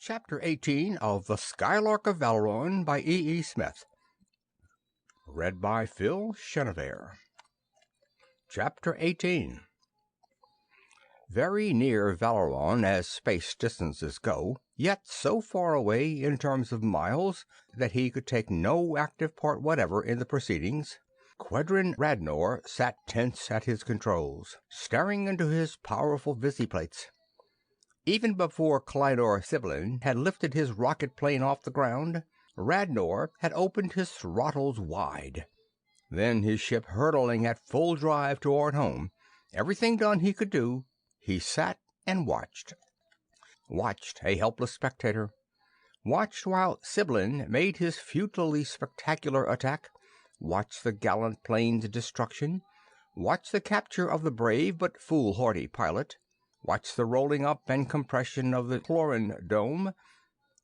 Chapter 18 of The Skylark of Valeron by E. Smith. Read by Phil Chenevert. Chapter 18. Very near Valeron as space distances go, yet so far away in terms of miles that he could take no active part whatever in the proceedings, Quedrin Radnor sat tense at his controls, staring into his powerful visiplates. Even before Clynor Siblin had lifted his rocket plane off the ground, Radnor had opened his throttles wide. Then, his ship hurtling at full drive toward home, everything done he could do, he sat and watched. Watched, a helpless spectator. Watched while Siblin made his futilely spectacular attack. Watched the gallant plane's destruction. Watched the capture of the brave but foolhardy pilot. Watched the rolling up and compression of the Chlorin dome.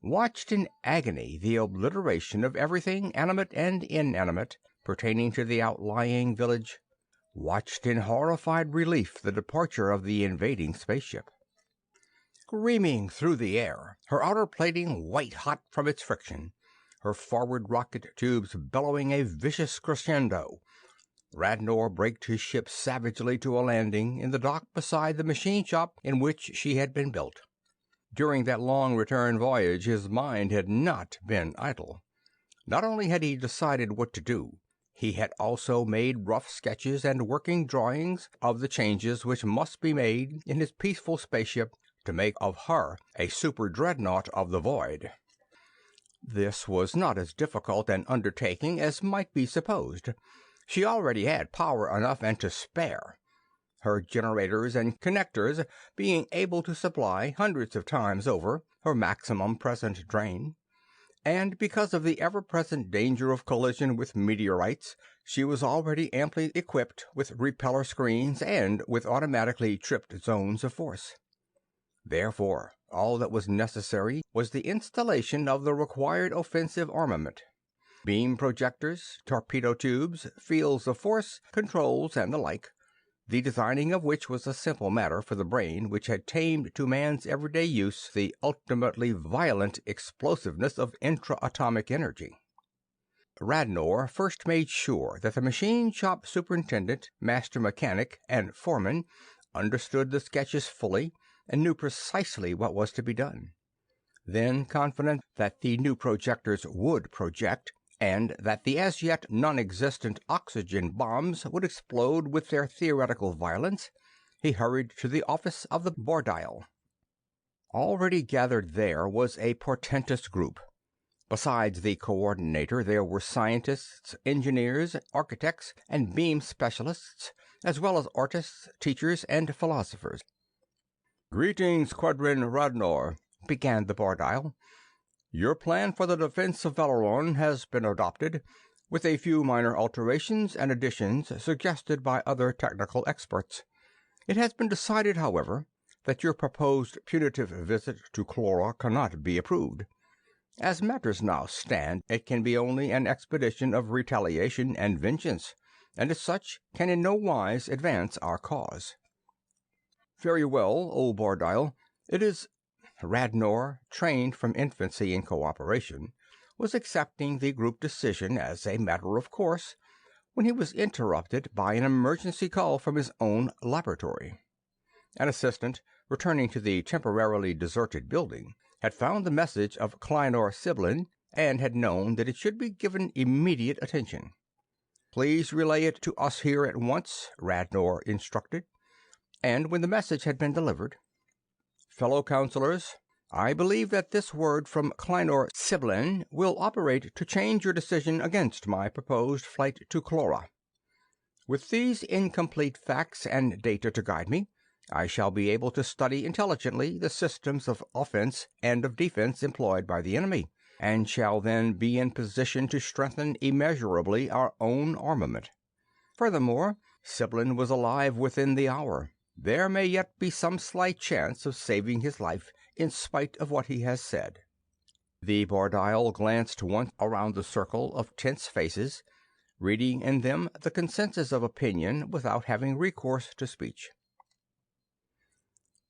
Watched in agony the obliteration of everything animate and inanimate pertaining to the outlying village. Watched in horrified relief the departure of the invading spaceship. Screaming through the air, her outer plating white-hot from its friction, her forward rocket tubes bellowing a vicious crescendo, Radnor braked his ship savagely to a landing in the dock beside the machine shop in which she had been built. During that long return voyage his mind had not been idle. Not only had he decided what to do, he had also made rough sketches and working drawings of the changes which must be made in his peaceful spaceship to make of her a super dreadnought of the void. This was not as difficult an undertaking as might be supposed. She already had power enough and to spare, her generators and connectors being able to supply hundreds of times over her maximum present drain. And because of the ever-present danger of collision with meteorites, she was already amply equipped with repeller screens and with automatically tripped zones of force. Therefore, all that was necessary was the installation of the required offensive armament. Beam projectors, torpedo tubes, fields of force, controls, and the like, the designing of which was a simple matter for the brain which had tamed to man's everyday use the ultimately violent explosiveness of intra-atomic energy. Radnor first made sure that the machine shop superintendent, master mechanic, and foreman understood the sketches fully and knew precisely what was to be done. Then, confident that the new projectors would project, and that the as yet non-existent oxygen bombs would explode with their theoretical violence, he hurried to the office of the Bordial. Already gathered there was a portentous group. Besides the coordinator, there were scientists, engineers, architects, and beam specialists, as well as artists, teachers, and philosophers. "Greetings, Quedrin Radnor," began the Bordial. "Your plan for the defense of Valeron has been adopted, with a few minor alterations and additions suggested by other technical experts. It has been decided, however, that your proposed punitive visit to Clora cannot be approved. As matters now stand, it can be only an expedition of retaliation and vengeance, and as such can in no wise advance our cause." "Very well, old Bordial. It is—" Radnor, trained from infancy in cooperation, was accepting the group decision as a matter of course when he was interrupted by an emergency call from his own laboratory. An assistant, returning to the temporarily deserted building, had found the message of Clynor Siblin and had known that it should be given immediate attention. "Please relay it to us here at once," Radnor instructed. And when the message had been delivered: "Fellow counselors, I believe that this word from Clynor Siblin will operate to change your decision against my proposed flight to Clora. With these incomplete facts and data to guide me, I shall be able to study intelligently the systems of offense and of defense employed by the enemy, and shall then be in position to strengthen immeasurably our own armament. Furthermore, Siblin was alive within the hour. There may yet be some slight chance of saving his life, in spite of what he has said." The Bordial glanced once around the circle of tense faces, reading in them the consensus of opinion without having recourse to speech.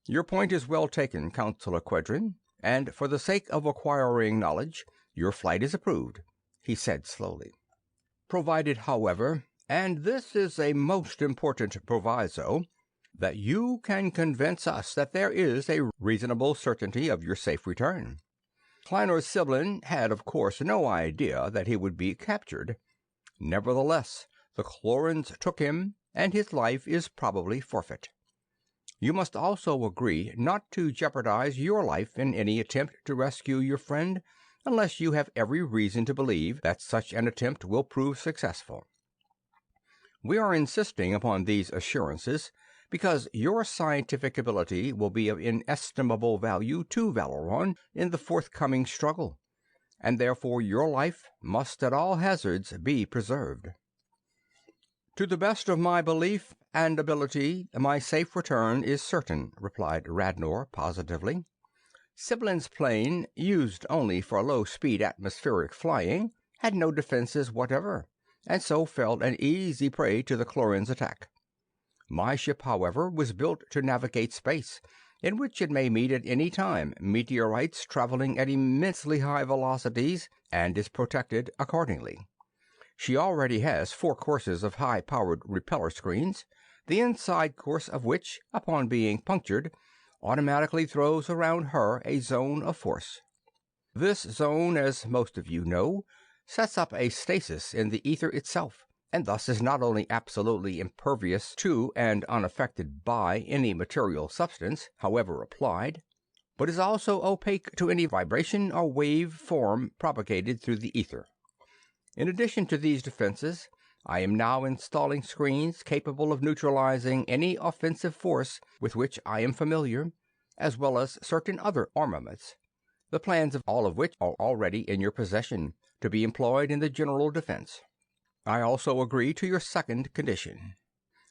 "Your point is well taken, Counselor Quedrin," and for the sake of acquiring knowledge, your flight is approved," he said slowly. "Provided, however, and this is a most important proviso, that you can convince us that there is a reasonable certainty of your safe return. Kleiner Siblin had, of course, no idea that he would be captured. Nevertheless, the Chlorins took him, and his life is probably forfeit. You must also agree not to jeopardize your life in any attempt to rescue your friend, unless you have every reason to believe that such an attempt will prove successful. We are insisting upon these assurances because your scientific ability will be of inestimable value to Valeron in the forthcoming struggle, and therefore your life must at all hazards be preserved." "To the best of my belief and ability, my safe return is certain," replied Radnor positively. "Siblin's plane, used only for low-speed atmospheric flying, had no defenses whatever, and so fell an easy prey to the Chlorins' attack. My ship, however, was built to navigate space, in which it may meet at any time meteorites traveling at immensely high velocities, and is protected accordingly. She already has 4 courses of high-powered repeller screens, the inside course of which, upon being punctured, automatically throws around her a zone of force. This zone, as most of you know, sets up a stasis in the ether itself, and thus is not only absolutely impervious to and unaffected by any material substance, however applied, but is also opaque to any vibration or wave form propagated through the ether. In addition to these defenses, I am now installing screens capable of neutralizing any offensive force with which I am familiar, as well as certain other armaments, the plans of all of which are already in your possession, to be employed in the general defense. I also agree to your second condition."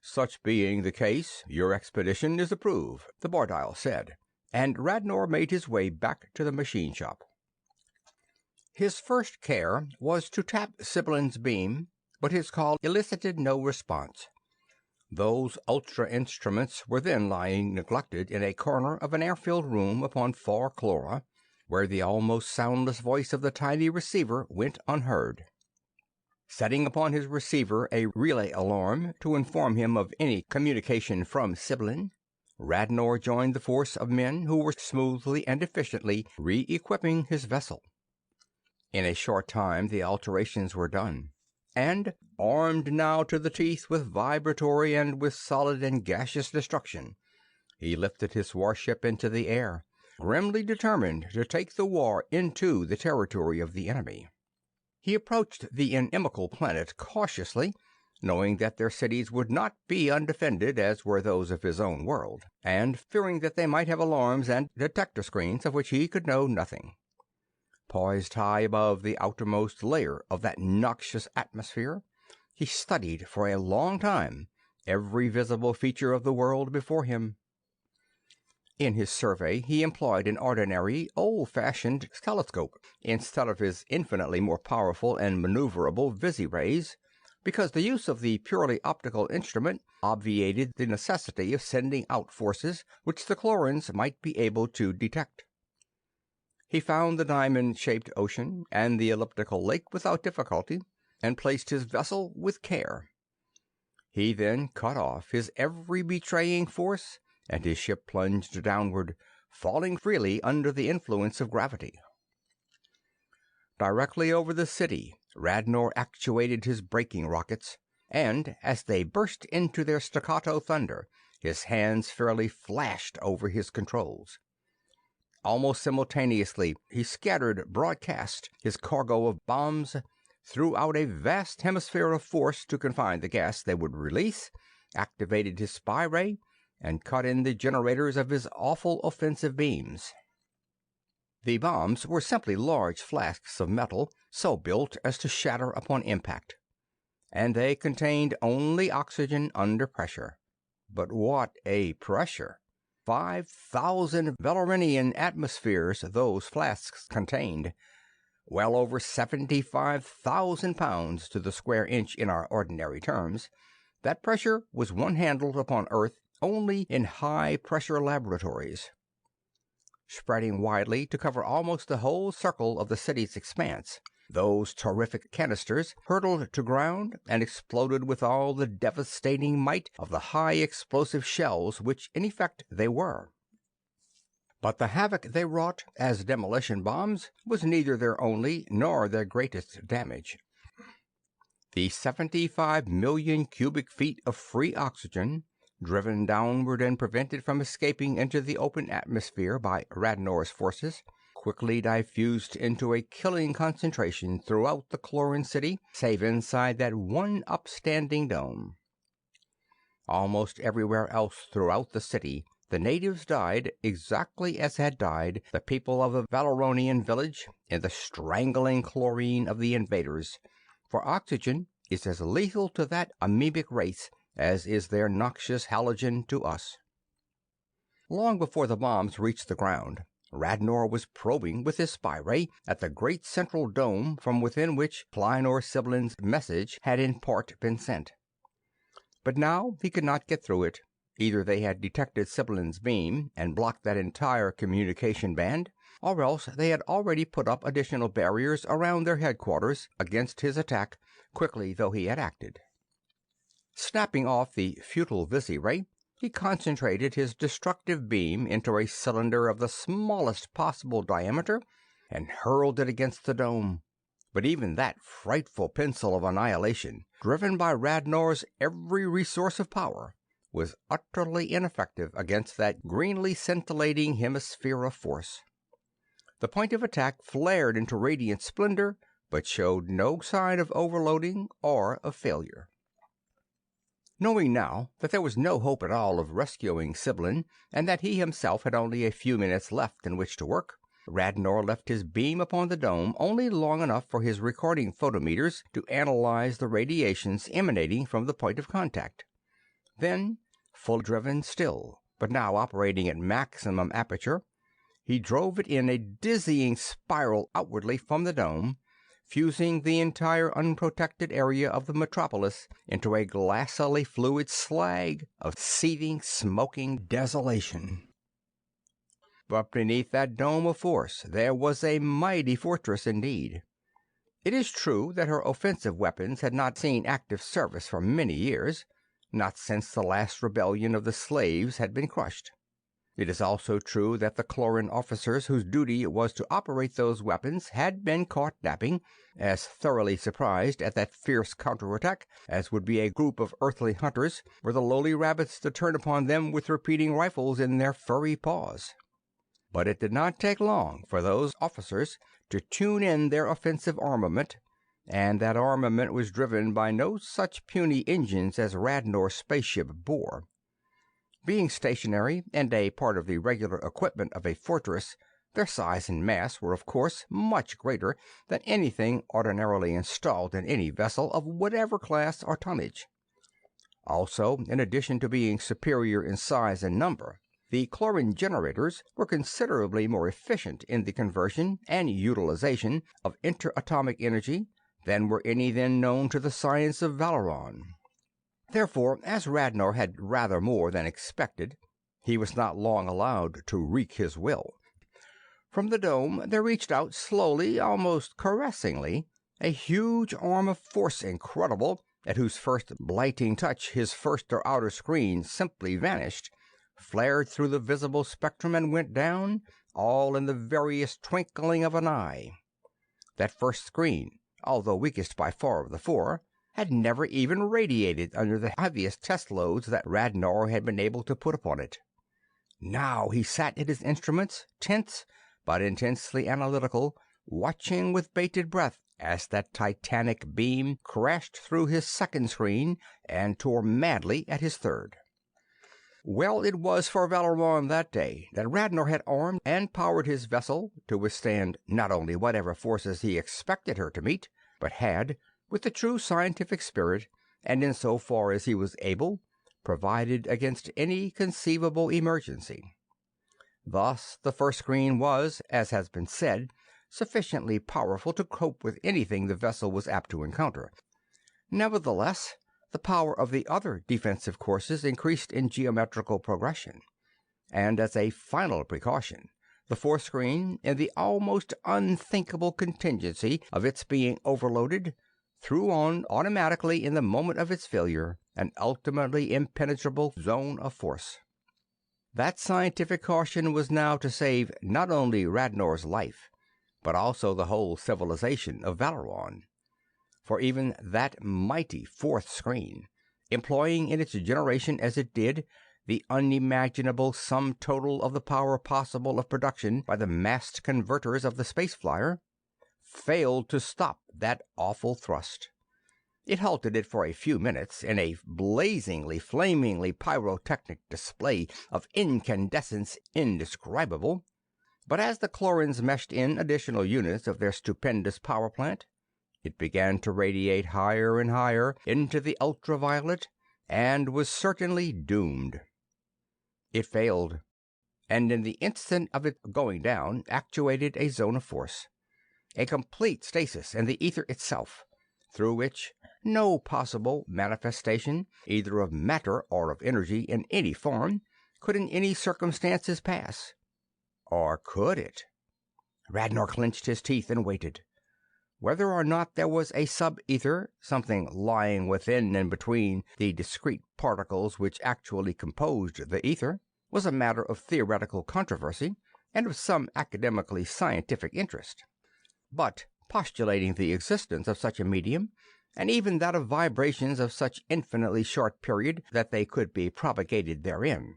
"Such being the case, your expedition is approved," the Bardile said, and Radnor made his way back to the machine shop. His first care was to tap Siblin's beam, but his call elicited no response. Those ultra instruments were then lying neglected in a corner of an air-filled room upon far Clora, where the almost soundless voice of the tiny receiver went unheard. Setting upon his receiver a relay alarm to inform him of any communication from Siblin, Radnor joined the force of men who were smoothly and efficiently re-equipping his vessel. In a short time the alterations were done, and, armed now to the teeth with vibratory and with solid and gaseous destruction, he lifted his warship into the air, grimly determined to take the war into the territory of the enemy. He approached the inimical planet cautiously, knowing that their cities would not be undefended as were those of his own world, and fearing that they might have alarms and detector screens of which he could know nothing. Poised high above the outermost layer of that noxious atmosphere, he studied for a long time every visible feature of the world before him. In his survey he employed an ordinary, old-fashioned telescope instead of his infinitely more powerful and maneuverable visirays, because the use of the purely optical instrument obviated the necessity of sending out forces which the Chlorins might be able to detect. He found the diamond-shaped ocean and the elliptical lake without difficulty, and placed his vessel with care. He then cut off his every betraying force, and his ship plunged downward, falling freely under the influence of gravity. Directly over the city, Radnor actuated his braking rockets, and as they burst into their staccato thunder, his hands fairly flashed over his controls. Almost simultaneously he scattered broadcast his cargo of bombs, threw out a vast hemisphere of force to confine the gas they would release, activated his spy ray, and cut in the generators of his awful offensive beams. The bombs were simply large flasks of metal, so built as to shatter upon impact, and they contained only oxygen under pressure. But what a pressure! 5,000 Valeronian atmospheres those flasks contained, well over 75,000 pounds to the square inch in our ordinary terms. That pressure was one handled upon Earth only in high-pressure laboratories. spreading widely to cover almost the whole circle of the city's expanse. Those terrific canisters hurtled to ground and exploded with all the devastating might of the high explosive shells which in effect they were. But the havoc they wrought as demolition bombs was neither their only nor their greatest damage. The 75 million cubic feet of free oxygen, driven downward and prevented from escaping into the open atmosphere by Radnor's forces, quickly diffused into a killing concentration throughout the Cloran city, save inside that one upstanding dome. Almost everywhere else throughout the city, the natives died exactly as had died the people of the Valeronian village in the strangling chlorine of the invaders, for oxygen is as lethal to that amoebic race as is their noxious halogen to us. Long before the bombs reached the ground, Radnor was probing with his spy ray at the great central dome from within which Plynor Siblin's message had in part been sent. But now he could not get through it. Either they had detected Siblin's beam and blocked that entire communication band, or else they had already put up additional barriers around their headquarters against his attack, quickly though he had acted. Snapping off the futile visi-ray, he concentrated his destructive beam into a cylinder of the smallest possible diameter and hurled it against the dome. But even that frightful pencil of annihilation, driven by Radnor's every resource of power, was utterly ineffective against that greenly scintillating hemisphere of force. The point of attack flared into radiant splendor, but showed no sign of overloading or of failure. Knowing now that there was no hope at all of rescuing Siblin, and that he himself had only a few minutes left in which to work, Radnor left his beam upon the dome only long enough for his recording photometers to analyze the radiations emanating from the point of contact. Then, fully driven still, but now operating at maximum aperture, he drove it in a dizzying spiral outwardly from the dome, fusing the entire unprotected area of the metropolis into a glassily fluid slag of seething, smoking desolation. But beneath that dome of force there was a mighty fortress indeed. It is true that her offensive weapons had not seen active service for many years, not since the last rebellion of the slaves had been crushed. It is also true that the Cloran officers whose duty it was to operate those weapons had been caught napping, as thoroughly surprised at that fierce counterattack as would be a group of earthly hunters were the lowly rabbits to turn upon them with repeating rifles in their furry paws. But it did not take long for those officers to tune in their offensive armament, and that armament was driven by no such puny engines as Radnor's spaceship bore. Being stationary and a part of the regular equipment of a fortress, their size and mass were of course much greater than anything ordinarily installed in any vessel of whatever class or tonnage. Also, in addition to being superior in size and number, the Cloran generators were considerably more efficient in the conversion and utilization of interatomic energy than were any then known to the science of Valeron. Therefore, as Radnor had rather more than expected, he was not long allowed to wreak his will. From the dome there reached out slowly, almost caressingly, a huge arm of force incredible, at whose first blighting touch his first or outer screen simply vanished, flared through the visible spectrum and went down, all in the veriest twinkling of an eye. That first screen, although weakest by far of the four, had never even radiated under the heaviest test loads that Radnor had been able to put upon it. Now he sat at his instruments, tense but intensely analytical, watching with bated breath as that titanic beam crashed through his second screen and tore madly at his third. Well it was for Valeron that day that Radnor had armed and powered his vessel to withstand not only whatever forces he expected her to meet, but had, with the true scientific spirit, and in so far as he was able, provided against any conceivable emergency. Thus the first screen was, as has been said, sufficiently powerful to cope with anything the vessel was apt to encounter. Nevertheless, the power of the other defensive courses increased in geometrical progression, and as a final precaution, The fourth screen, in the almost unthinkable contingency of its being overloaded, threw on automatically in the moment of its failure an ultimately impenetrable zone of force. That scientific caution was now to save not only Radnor's life, but also the whole civilization of Valeron. For even that mighty fourth screen, employing in its generation as it did the unimaginable sum total of the power possible of production by the massed converters of the space flyer, failed to stop that awful thrust. It halted it for a few minutes in a blazingly, flamingly pyrotechnic display of incandescence indescribable, but as the Chlorins meshed in additional units of their stupendous power plant, it began to radiate higher and higher into the ultraviolet, and was certainly doomed. It failed, and in the instant of its going down actuated a zone of force, a complete stasis in the ether itself, through which no possible manifestation, either of matter or of energy in any form, could in any circumstances pass. Or could it? Radnor clenched his teeth and waited. Whether or not there was a sub-ether, something lying within and between the discrete particles which actually composed the ether, was a matter of theoretical controversy and of some academically scientific interest. But postulating the existence of such a medium, and even that of vibrations of such infinitely short period that they could be propagated therein,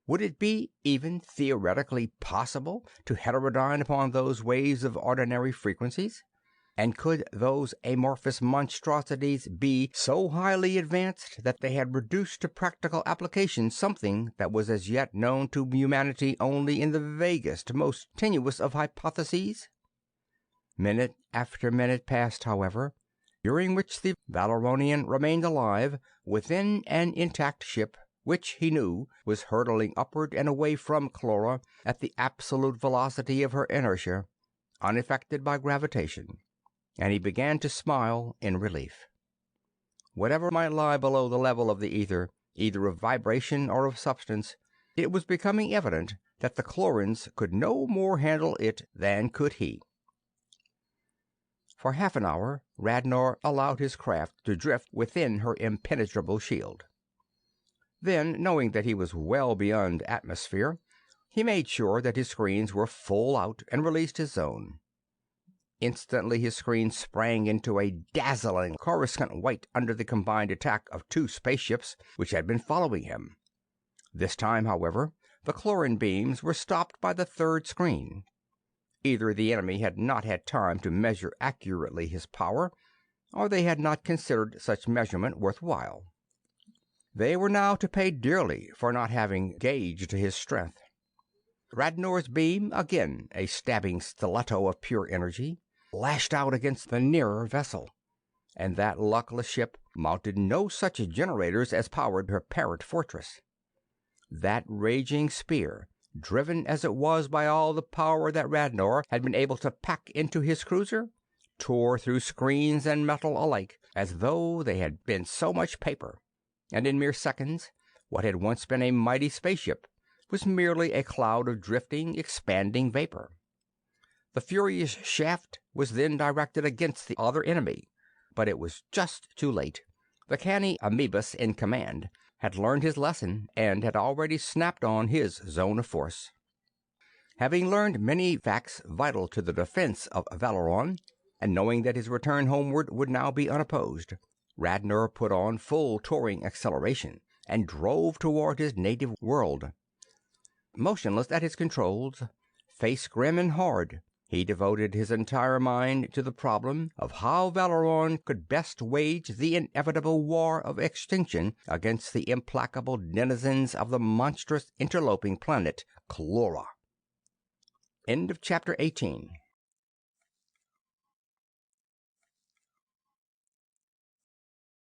would it be even theoretically possible to heterodyne upon those waves of ordinary frequencies? And could those amorphous monstrosities be so highly advanced that they had reduced to practical application something that was as yet known to humanity only in the vaguest, most tenuous of hypotheses? Minute after minute passed, however, during which the Valeronian remained alive within an intact ship, which, he knew, was hurtling upward and away from Chlora at the absolute velocity of her inertia, unaffected by gravitation, and he began to smile in relief. Whatever might lie below the level of the ether, either of vibration or of substance, it was becoming evident that the Chlorins could no more handle it than could he. For half an hour Radnor allowed his craft to drift within her impenetrable shield. Then, knowing that he was well beyond atmosphere, he made sure that his screens were full out and released his zone. Instantly his screen sprang into a dazzling coruscant white under the combined attack of two spaceships which had been following him. This time, however, the Chlorin beams were stopped by the third screen. Either the enemy had not had time to measure accurately his power, or they had not considered such measurement worth while. They were now to pay dearly for not having gauged his strength. Radnor's beam, again a stabbing stiletto of pure energy, lashed out against the nearer vessel, and that luckless ship mounted no such generators as powered her parent fortress. That raging spear, driven as it was by all the power that Radnor had been able to pack into his cruiser, tore through screens and metal alike as though they had been so much paper, and in mere seconds what had once been a mighty spaceship was merely a cloud of drifting, expanding vapor. The furious shaft was then directed against the other enemy, but it was just too late. The canny amoebus in command had learned his lesson and had already snapped on his zone of force. Having learned many facts vital to the defense of Valeron, and knowing that his return homeward would now be unopposed, Radnor put on full touring acceleration and drove toward his native world. Motionless at his controls, face grim and hard, he devoted his entire mind to the problem of how Valeron could best wage the inevitable war of extinction against the implacable denizens of the monstrous interloping planet Chlora. End of chapter 18.